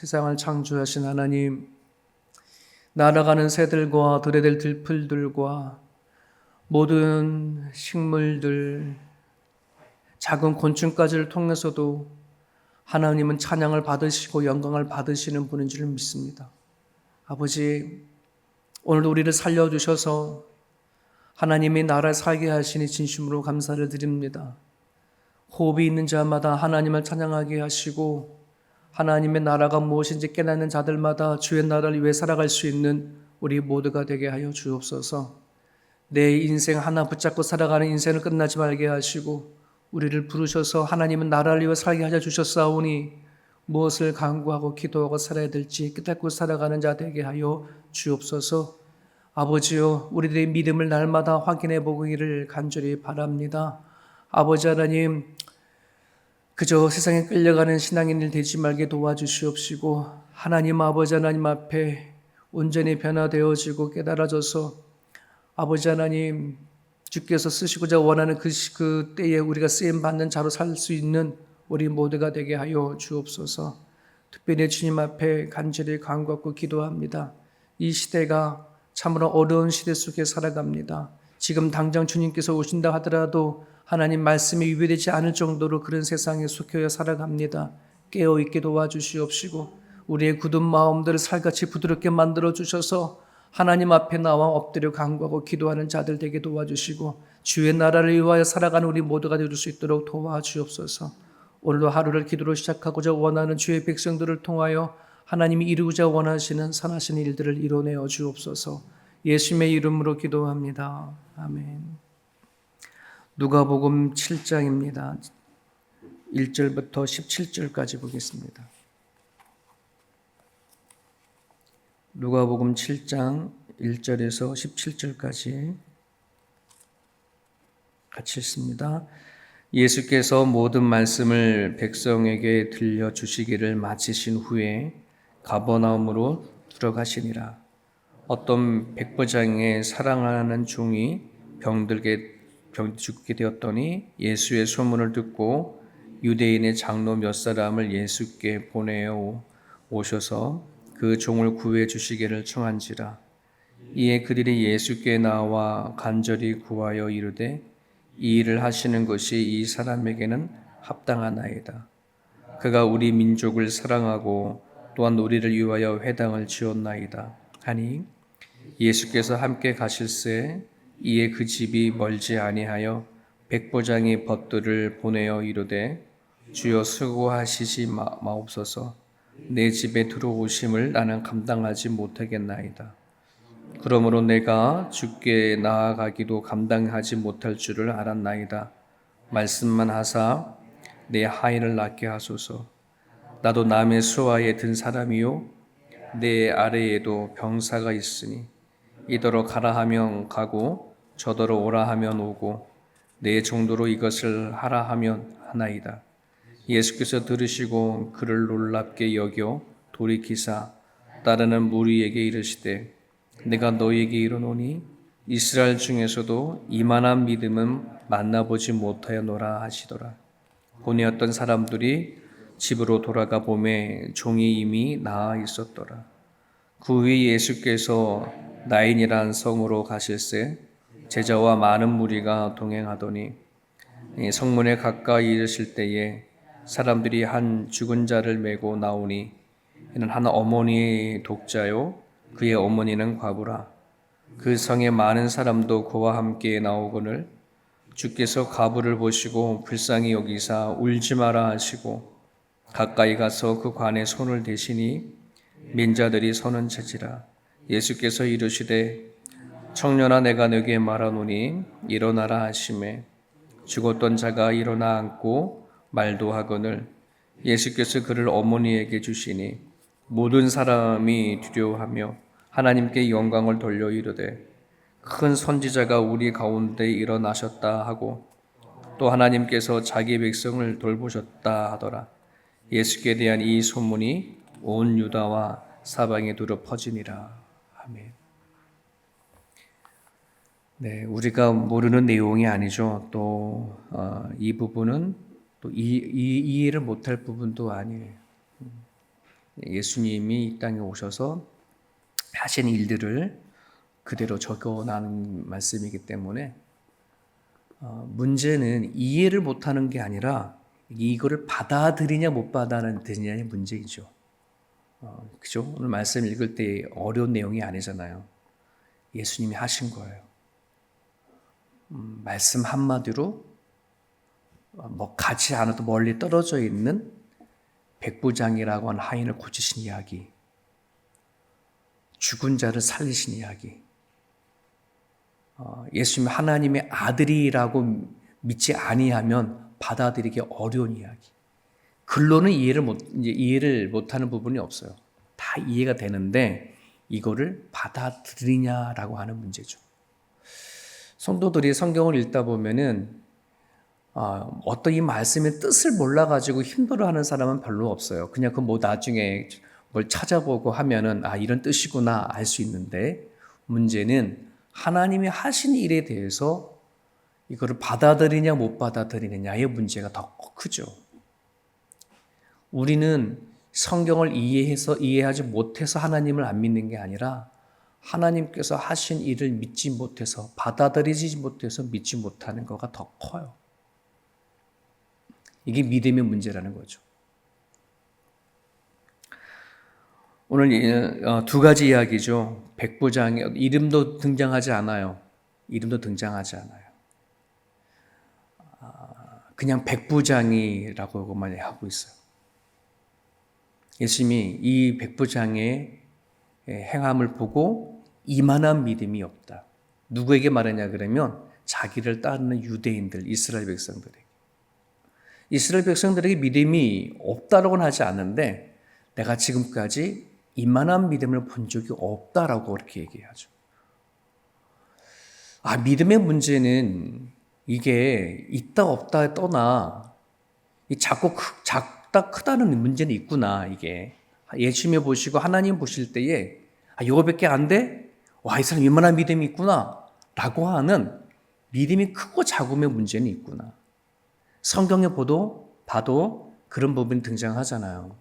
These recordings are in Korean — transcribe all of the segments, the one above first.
세상을 창조하신 하나님, 날아가는 새들과 들에 될 들풀들과 모든 식물들, 작은 곤충까지를 통해서도 하나님은 찬양을 받으시고 영광을 받으시는 분인 줄 믿습니다. 아버지, 오늘도 우리를 살려주셔서 하나님의 나라를 살게 하시니 진심으로 감사를 드립니다. 호흡이 있는 자마다 하나님을 찬양하게 하시고 하나님의 나라가 무엇인지 깨닫는 자들마다 주의 나라를 위해 살아갈 수 있는 우리 모두가 되게 하여 주옵소서. 내 인생 하나 붙잡고 살아가는 인생을 끝나지 말게 하시고 우리를 부르셔서 하나님은 나라를 위해 살게 하여 주셨사오니 무엇을 간구하고 기도하고 살아야 될지 깨닫고 살아가는 자 되게 하여 주옵소서. 아버지요, 우리들의 믿음을 날마다 확인해 보기를 간절히 바랍니다. 아버지 하나님, 그저 세상에 끌려가는 신앙인들 되지 말게 도와주시옵시고 하나님 아버지 하나님 앞에 온전히 변화되어지고 깨달아져서 아버지 하나님 주께서 쓰시고자 원하는 그 때에 우리가 쓰임받는 자로 살 수 있는 우리 모두가 되게 하여 주옵소서. 특별히 주님 앞에 간절히 간구하고 기도합니다. 이 시대가 참으로 어려운 시대 속에 살아갑니다. 지금 당장 주님께서 오신다 하더라도 하나님 말씀이 위배되지 않을 정도로 그런 세상에 속해 살아갑니다. 깨어있게 도와주시옵시고 우리의 굳은 마음들을 살같이 부드럽게 만들어 주셔서 하나님 앞에 나와 엎드려 간구하고 기도하는 자들 되게 도와주시고 주의 나라를 위하여 살아가는 우리 모두가 될 수 있도록 도와주옵소서. 오늘도 하루를 기도로 시작하고자 원하는 주의 백성들을 통하여 하나님이 이루고자 원하시는 선하신 일들을 이뤄내어 주옵소서. 예수님의 이름으로 기도합니다. 아멘. 누가복음 7장입니다. 1절부터 17절까지 보겠습니다. 누가복음 7장 1절에서 17절까지 같이 읽습니다. 예수께서 모든 말씀을 백성에게 들려주시기를 마치신 후에 가버나움으로 들어가시니라. 어떤 백부장의 사랑하는 종이 병들게 죽게 되었더니 예수의 소문을 듣고 유대인의 장로 몇 사람을 예수께 보내어 오셔서 그 종을 구해 주시기를 청한지라. 이에 그들이 예수께 나와 간절히 구하여 이르되 이 일을 하시는 것이 이 사람에게는 합당하나이다. 그가 우리 민족을 사랑하고 또한 우리를 위하여 회당을 지었나이다 하니 예수께서 함께 가실새 이에 그 집이 멀지 아니하여 백부장이 벗들을 보내어 이르되 주여 수고하시지 마옵소서. 내 집에 들어오심을 나는 감당하지 못하겠나이다. 그러므로 내가 주께 나아가기도 감당하지 못할 줄을 알았나이다. 말씀만 하사 내 하인을 낫게 하소서. 나도 남의 수하에 든 사람이요 내 아래에도 병사가 있으니 이더러 가라 하면 가고 저더러 오라 하면 오고 내 정도로 이것을 하라 하면 하나이다. 예수께서 들으시고 그를 놀랍게 여겨 돌이키사 따르는 무리에게 이르시되 내가 너희에게 이르노니 이스라엘 중에서도 이만한 믿음은 만나보지 못하였노라 하시더라. 보니 어떤 사람들이 집으로 돌아가 보매 종이 이미 나아 있었더라. 그 후에 예수께서 나인이란 성으로 가실새 제자와 많은 무리가 동행하더니 성문에 가까이 이르실 때에 사람들이 한 죽은 자를 메고 나오니 이는 한 어머니의 독자요 그의 어머니는 과부라. 그 성에 많은 사람도 그와 함께 나오거늘 주께서 과부를 보시고 불쌍히 여기사 울지 마라 하시고 가까이 가서 그 관에 손을 대시니 민자들이 서는 체지라. 예수께서 이르시되 청년아 내가 너에게 말하노니 일어나라 하시매 죽었던 자가 일어나 앉고 말도 하거늘 예수께서 그를 어머니에게 주시니 모든 사람이 두려워하며 하나님께 영광을 돌려 이르되 큰 선지자가 우리 가운데 일어나셨다 하고 또 하나님께서 자기 백성을 돌보셨다 하더라. 예수께 대한 이 소문이 온 유다와 사방에 두루 퍼지니라. 아멘. 네, 우리가 모르는 내용이 아니죠. 또 이 부분은 또 이해를 못할 부분도 아니에요. 예수님이 이 땅에 오셔서 하신 일들을 그대로 적어놓은 말씀이기 때문에 문제는 이해를 못하는 게 아니라 이거를 받아들이냐 못 받아들이냐의 문제이죠. 그죠? 오늘 말씀 읽을 때 어려운 내용이 아니잖아요. 예수님이 하신 거예요. 말씀 한마디로 뭐 가지 않아도 멀리 떨어져 있는 백부장이라고 하는 하인을 고치신 이야기, 죽은 자를 살리신 이야기, 예수님 하나님의 아들이라고 믿지 아니하면 받아들이기 어려운 이야기. 글로는 이해를 못하는 부분이 없어요. 다 이해가 되는데 이거를 받아들이냐라고 하는 문제죠. 성도들이 성경을 읽다 보면은 어떤 이 말씀의 뜻을 몰라가지고 힘들어하는 사람은 별로 없어요. 그냥 그 뭐 나중에 뭘 찾아보고 하면은 이런 뜻이구나 알 수 있는데 문제는 하나님이 하신 일에 대해서 이거를 받아들이냐 못 받아들이느냐의 문제가 더 크죠. 우리는 성경을 이해하지 못해서 하나님을 안 믿는 게 아니라 하나님께서 하신 일을 믿지 못해서 받아들이지 못해서 믿지 못하는 거가 더 커요. 이게 믿음의 문제라는 거죠. 오늘 두 가지 이야기죠. 백부장의 이름도 등장하지 않아요. 그냥 백부장이라고만 하고 있어요. 예수님이 이 백부장의 행함을 보고 이만한 믿음이 없다. 누구에게 말하냐 그러면 자기를 따르는 유대인들, 이스라엘 백성들에게 믿음이 없다라고는 하지 않는데 내가 지금까지 이만한 믿음을 본 적이 없다라고 그렇게 얘기하죠. 믿음의 문제는 이게 있다 없다 떠나 작다 크다는 문제는 있구나. 이게 예수님 보시고 하나님 보실 때에 이거밖에 안 돼? 이 사람 이만한 믿음이 있구나 라고 하는 믿음이 크고 작음의 문제는 있구나. 성경에 봐도 그런 부분이 등장하잖아요.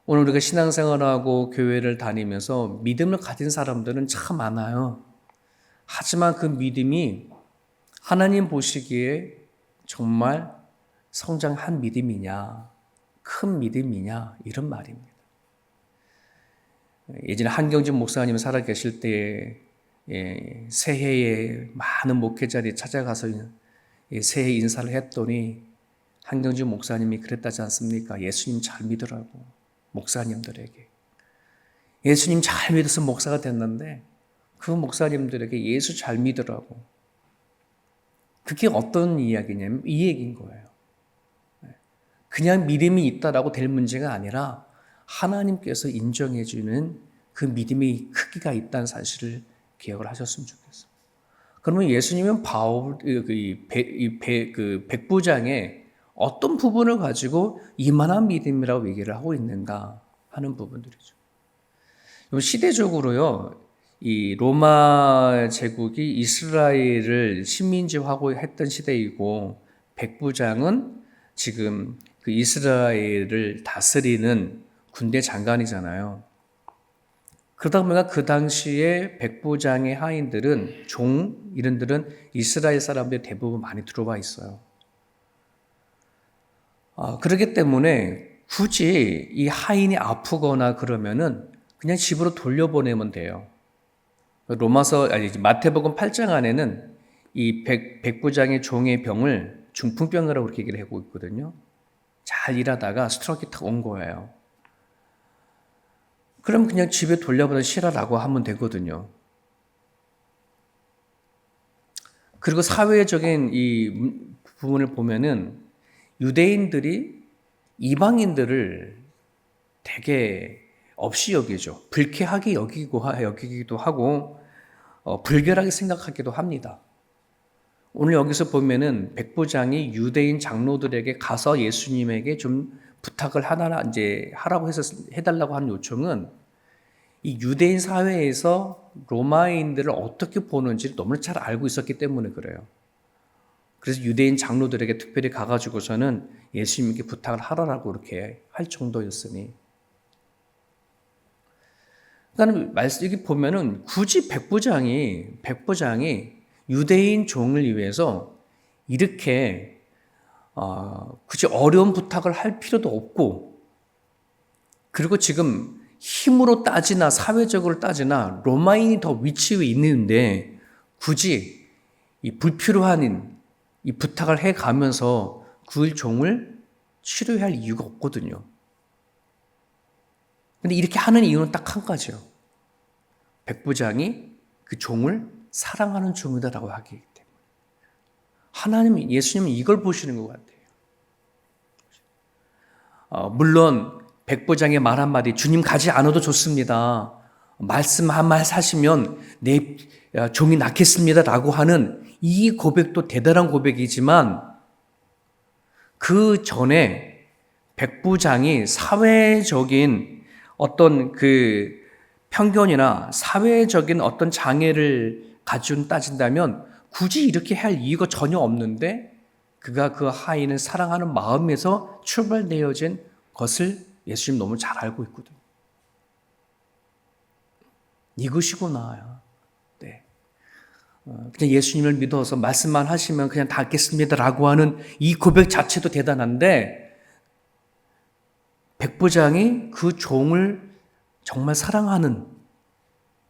오늘 우리가 신앙생활하고 교회를 다니면서 믿음을 가진 사람들은 참 많아요. 하지만 그 믿음이 하나님 보시기에 정말 성장한 믿음이냐, 큰 믿음이냐 이런 말입니다. 예전에 한경진 목사님 살아 계실 때에 새해에 많은 목회자들이 찾아가서 새해 인사를 했더니 한경진 목사님이 그랬다지 않습니까? 예수님 잘 믿으라고. 목사님들에게 예수님 잘 믿어서 목사가 됐는데 그 목사님들에게 예수 잘 믿으라고. 그게 어떤 이야기냐면 이 얘기인 거예요. 그냥 믿음이 있다라고 될 문제가 아니라 하나님께서 인정해 주는 그 믿음의 크기가 있다는 사실을 기억을 하셨으면 좋겠어요. 그러면 예수님은 백부장의 어떤 부분을 가지고 이만한 믿음이라고 얘기를 하고 있는가 하는 부분들이죠. 시대적으로요, 이 로마 제국이 이스라엘을 식민지화하고 했던 시대이고, 백부장은 지금 그 이스라엘을 다스리는 군대 장관이잖아요. 그러다 보니까 그 당시에 백부장의 하인들은 이런들은 이스라엘 사람들이 대부분 많이 들어와 있어요. 그렇기 때문에 굳이 이 하인이 아프거나 그러면은 그냥 집으로 돌려보내면 돼요. 마태복음 8장 안에는 이 백부장의 종의 병을 중풍병이라고 그렇게 얘기를 하고 있거든요. 잘 일하다가 스트로크가 탁 온 거예요. 그럼 그냥 집에 돌려보내시라라고 하면 되거든요. 그리고 사회적인 이 부분을 보면은 유대인들이 이방인들을 되게 없이 여기죠. 불쾌하게 여기기도 하고 불결하게 생각하기도 합니다. 오늘 여기서 보면은 백부장이 유대인 장로들에게 가서 예수님에게 좀 부탁을 하라고 해서 해달라고 하는 요청은 이 유대인 사회에서 로마인들을 어떻게 보는지 너무 잘 알고 있었기 때문에 그래요. 그래서 유대인 장로들에게 특별히 가가지고서는 예수님께 부탁을 하라라고 이렇게 할 정도였으니. 그러니까 말씀 여기 보면은 굳이 백부장이 유대인 종을 위해서 이렇게 굳이 어려운 부탁을 할 필요도 없고, 그리고 지금 힘으로 따지나 사회적으로 따지나 로마인이 더 위치에 있는데 굳이 이 불필요한 이 부탁을 해가면서 그 종을 치료해야 할 이유가 없거든요. 근데 이렇게 하는 이유는 딱 한 가지요. 백부장이 그 종을 사랑하는 종이다라고 하기 때문에. 하나님, 예수님은 이걸 보시는 것 같아요. 물론 백부장의 말 한마디, 주님 가지 않아도 좋습니다. 말씀 한 말 사시면 내 종이 낫겠습니다라고 하는 이 고백도 대단한 고백이지만, 그 전에 백부장이 사회적인 어떤 그 편견이나 사회적인 어떤 장애를 가지고 따진다면 굳이 이렇게 할 이유가 전혀 없는데, 그가 그 하인을 사랑하는 마음에서 출발되어진 것을 예수님 너무 잘 알고 있거든요. 이것이구나. 네. 그냥 예수님을 믿어서 말씀만 하시면 그냥 닿겠습니다라고 하는 이 고백 자체도 대단한데, 백부장이 그 종을 정말 사랑하는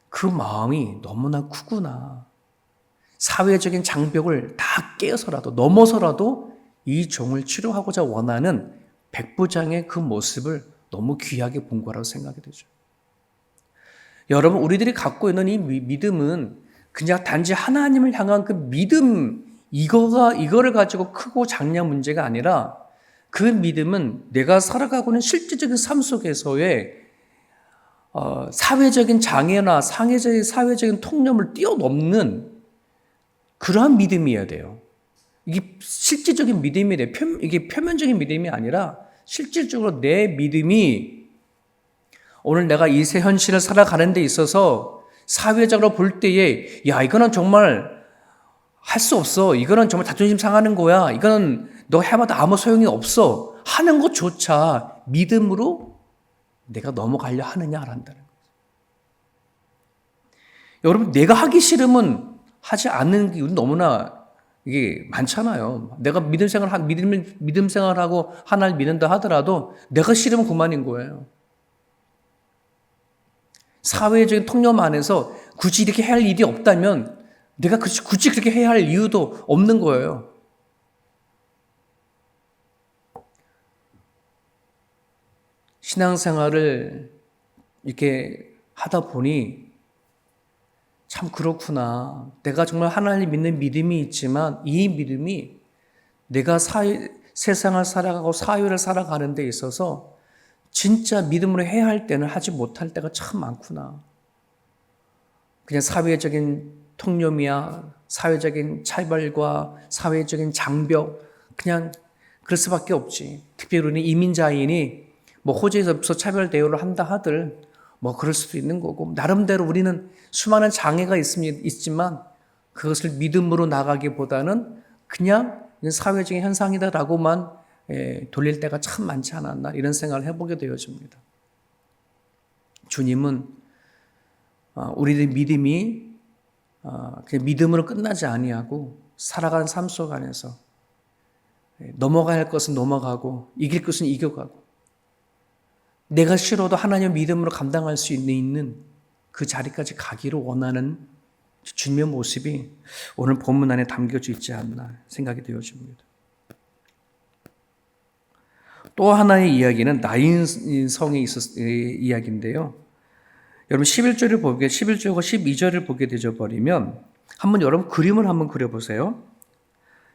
그 마음이 너무나 크구나. 사회적인 장벽을 다 깨서라도 넘어서라도 이 종을 치료하고자 원하는 백부장의 그 모습을 너무 귀하게 본 거라고 생각이 되죠. 여러분, 우리들이 갖고 있는 이 믿음은 그냥 단지 하나님을 향한 그 믿음, 이거를 가지고 크고 작냐 문제가 아니라, 그 믿음은 내가 살아가고 있는 실제적인 삶 속에서의 사회적인 장애나 사회적인 통념을 뛰어넘는 그러한 믿음이어야 돼요. 이게 실질적인 믿음이래. 이게 표면적인 믿음이 아니라 실질적으로 내 믿음이 오늘 내가 이 새 현실을 살아가는 데 있어서 사회적으로 볼 때에, 야, 이거는 정말 할 수 없어. 이거는 정말 자존심 상하는 거야. 이거는 너 해봐도 아무 소용이 없어. 하는 것조차 믿음으로 내가 넘어가려 하느냐 안 한다는 거예요. 여러분, 내가 하기 싫으면 하지 않는 게 너무나 이게 많잖아요. 내가 믿음 생활하고 하나를 믿는다 하더라도 내가 싫으면 그만인 거예요. 사회적인 통념 안에서 굳이 이렇게 해야 할 일이 없다면 내가 굳이 그렇게 해야 할 이유도 없는 거예요. 신앙생활을 이렇게 하다 보니 참 그렇구나. 내가 정말 하나님 믿는 믿음이 있지만 이 믿음이 내가 세상을 살아가고 사회를 살아가는 데 있어서 진짜 믿음으로 해야 할 때는 하지 못할 때가 참 많구나. 그냥 사회적인 통념이야, 사회적인 차별과 사회적인 장벽, 그냥 그럴 수밖에 없지. 특별히 우리는 이민자인이 뭐 호주에서 차별 대우를 한다 하들 뭐 그럴 수도 있는 거고, 나름대로 우리는 수많은 장애가 있지만 그것을 믿음으로 나가기보다는 그냥 사회적인 현상이다라고만 돌릴 때가 참 많지 않았나, 이런 생각을 해보게 되어집니다. 주님은 우리의 믿음이 그냥 믿음으로 끝나지 아니하고 살아가는 삶 속 안에서 넘어가야 할 것은 넘어가고 이길 것은 이겨가고 내가 싫어도 하나님의 믿음으로 감당할 수 있는 그 자리까지 가기를 원하는 주님의 모습이 오늘 본문 안에 담겨져 있지 않나 생각이 되어집니다. 또 하나의 이야기는 나인 성에 있었을 이야기인데요. 여러분 11절과 12절을 보게 되어버리면 한번 여러분 그림을 한번 그려보세요.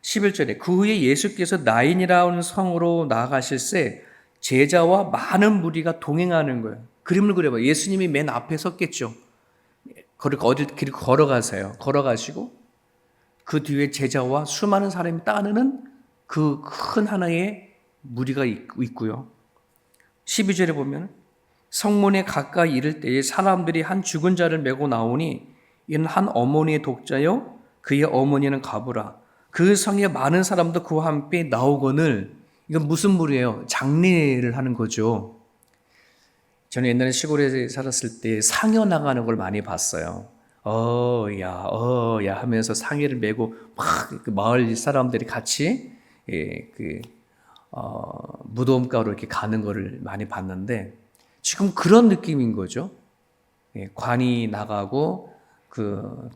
11절에 그 후에 예수께서 나인이라는 성으로 나아가실새 제자와 많은 무리가 동행하는 거예요. 그림을 그려봐요. 예수님이 맨 앞에 섰겠죠. 어디 길 걸어가세요. 걸어가시고 그 뒤에 제자와 수많은 사람이 따르는 그 큰 하나의 무리가 있고요. 12절에 보면 성문에 가까이 이를 때에 사람들이 한 죽은 자를 메고 나오니 이는 한 어머니의 독자요 그의 어머니는 가부라. 그 성에 많은 사람도 그와 함께 나오거늘, 이건 무슨 무리예요? 장례를 하는 거죠. 저는 옛날에 시골에 살았을 때 상여 나가는 걸 많이 봤어요. 야 하면서 상여를 메고 막 그 마을 사람들이 같이 무덤가로 이렇게 가는 거를 많이 봤는데, 지금 그런 느낌인 거죠. 관이 나가고 그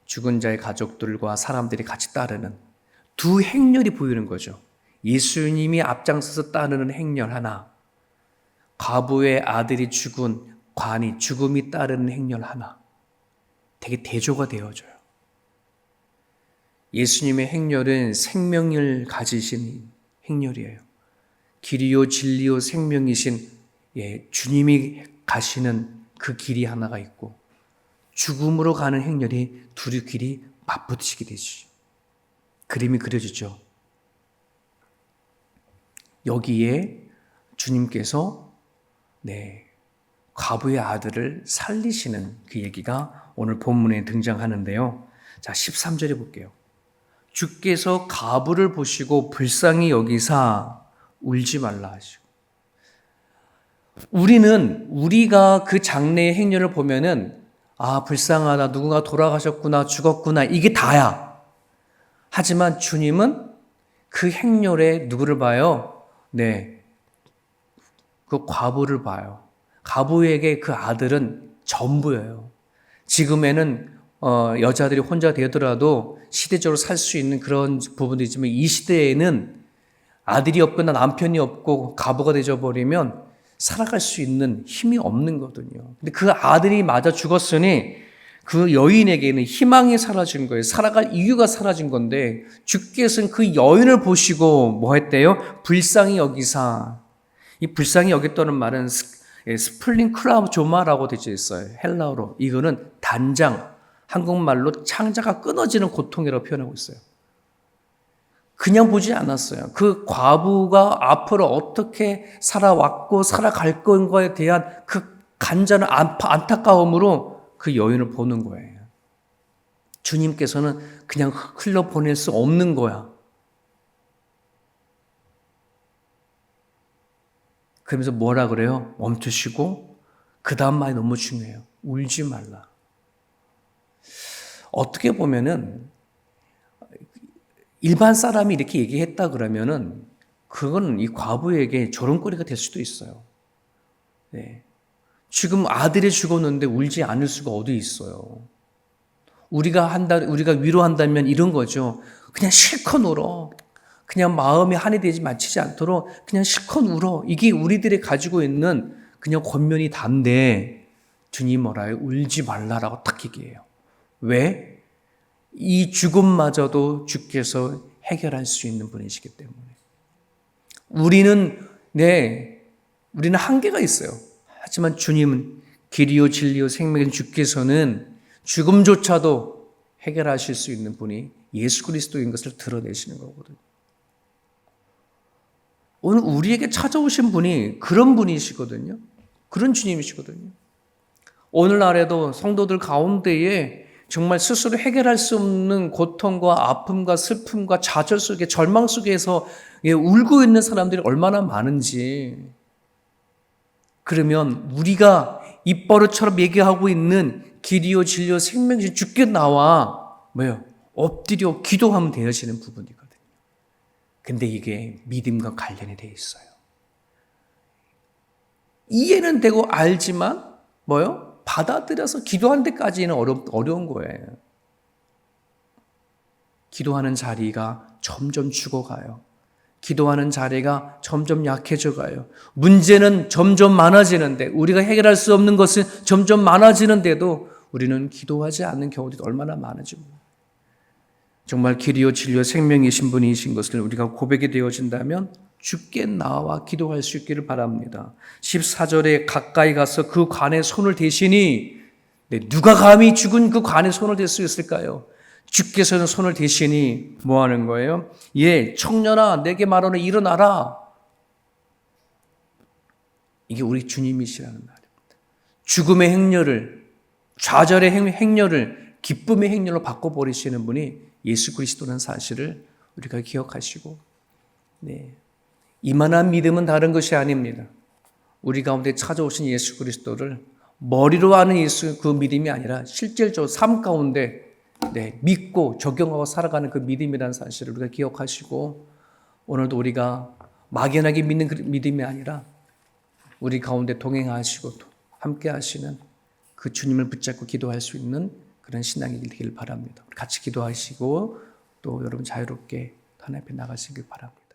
죽은 자의 가족들과 사람들이 같이 따르는 두 행렬이 보이는 거죠. 예수님이 앞장서서 따르는 행렬 하나, 과부의 아들이 죽은 관이 죽음이 따르는 행렬 하나, 되게 대조가 되어져요. 예수님의 행렬은 생명을 가지신 행렬이에요. 길이요 진리요 생명이신 주님이 가시는 그 길이 하나가 있고, 죽음으로 가는 행렬이 둘이 길이 맞부딪히게 되죠. 그림이 그려지죠. 여기에 주님께서 과부의 아들을 살리시는 그 얘기가 오늘 본문에 등장하는데요. 자, 13절에 볼게요. 주께서 과부를 보시고 불쌍히 여기사 울지 말라 하시고. 우리가 그 장례의 행렬을 보면은, 불쌍하다, 누군가 돌아가셨구나, 죽었구나, 이게 다야. 하지만 주님은 그 행렬에 누구를 봐요? 그 과부를 봐요. 과부에게 그 아들은 전부예요. 지금에는 여자들이 혼자 되더라도 시대적으로 살 수 있는 그런 부분도 있지만, 이 시대에는 아들이 없거나 남편이 없고 과부가 되어버리면 살아갈 수 있는 힘이 없는 거거든요. 근데 그 아들이 맞아 죽었으니 그 여인에게는 희망이 사라진 거예요. 살아갈 이유가 사라진 건데, 주께서는 그 여인을 보시고 뭐 했대요? 불쌍히 여기사. 이 불쌍히 여겼다는 말은 스플링크라조마라고 되어 있어요. 헬라어로. 이거는 단장, 한국말로 창자가 끊어지는 고통이라고 표현하고 있어요. 그냥 보지 않았어요. 그 과부가 앞으로 어떻게 살아왔고 살아갈 건가에 대한 그 간절한 안타까움으로 그 여인을 보는 거예요. 주님께서는 그냥 흘려보낼 수 없는 거야. 그러면서 뭐라 그래요? 멈추시고 그 다음 말이 너무 중요해요. 울지 말라. 어떻게 보면은 일반 사람이 이렇게 얘기했다 그러면은 그건 이 과부에게 조롱거리가 될 수도 있어요. 지금 아들이 죽었는데 울지 않을 수가 어디 있어요. 우리가 위로한다면 이런 거죠. 그냥 실컷 울어. 그냥 마음이 한이 되지 마치지 않도록 그냥 실컷 울어. 이게 우리들이 가지고 있는 그냥 권면이 단데, 주님 뭐라요? 울지 말라라고 딱 얘기해요. 왜? 이 죽음마저도 주께서 해결할 수 있는 분이시기 때문에. 우리는 한계가 있어요. 하지만 주님은 길이요 진리요 생명인 주께서는 죽음조차도 해결하실 수 있는 분이 예수 그리스도인 것을 드러내시는 거거든요. 오늘 우리에게 찾아오신 분이 그런 분이시거든요. 그런 주님이시거든요. 오늘날에도 성도들 가운데에 정말 스스로 해결할 수 없는 고통과 아픔과 슬픔과 좌절 속에, 절망 속에서 울고 있는 사람들이 얼마나 많은지. 그러면 우리가 입버릇처럼 얘기하고 있는 길이요 진리요 생명이신 주께 나와 엎드려 기도하면 되어지는 부분이거든요. 근데 이게 믿음과 관련이 되어 있어요. 이해는 되고 알지만 받아들여서 기도하는 데까지는 어려운 거예요. 기도하는 자리가 점점 죽어가요. 기도하는 자리가 점점 약해져 가요. 문제는 점점 많아지는데, 우리가 해결할 수 없는 것은 점점 많아지는데도 우리는 기도하지 않는 경우들이 얼마나 많은지. 정말 길이요 진리요 생명이신 분이신 것을 우리가 고백이 되어진다면 주께 나와 기도할 수 있기를 바랍니다. 14절에 가까이 가서 그 관에 손을 대시니, 누가 감히 죽은 그 관에 손을 댈 수 있을까요? 주께서는 손을 대시니 뭐 하는 거예요? 청년아 내게 말하노 일어나라. 이게 우리 주님이시라는 말입니다. 죽음의 행렬을, 좌절의 행렬을 기쁨의 행렬로 바꿔버리시는 분이 예수 그리스도라는 사실을 우리가 기억하시고, 네, 이만한 믿음은 다른 것이 아닙니다. 우리 가운데 찾아오신 예수 그리스도를 머리로 아는 예수 그 믿음이 아니라 실질적으로 삶 가운데 믿고 적용하고 살아가는 그 믿음이라는 사실을 우리가 기억하시고, 오늘도 우리가 막연하게 믿는 그 믿음이 아니라 우리 가운데 동행하시고 함께 하시는 그 주님을 붙잡고 기도할 수 있는 그런 신앙이 되기를 바랍니다. 같이 기도하시고 또 여러분 자유롭게 하나님 앞에 나가시길 바랍니다.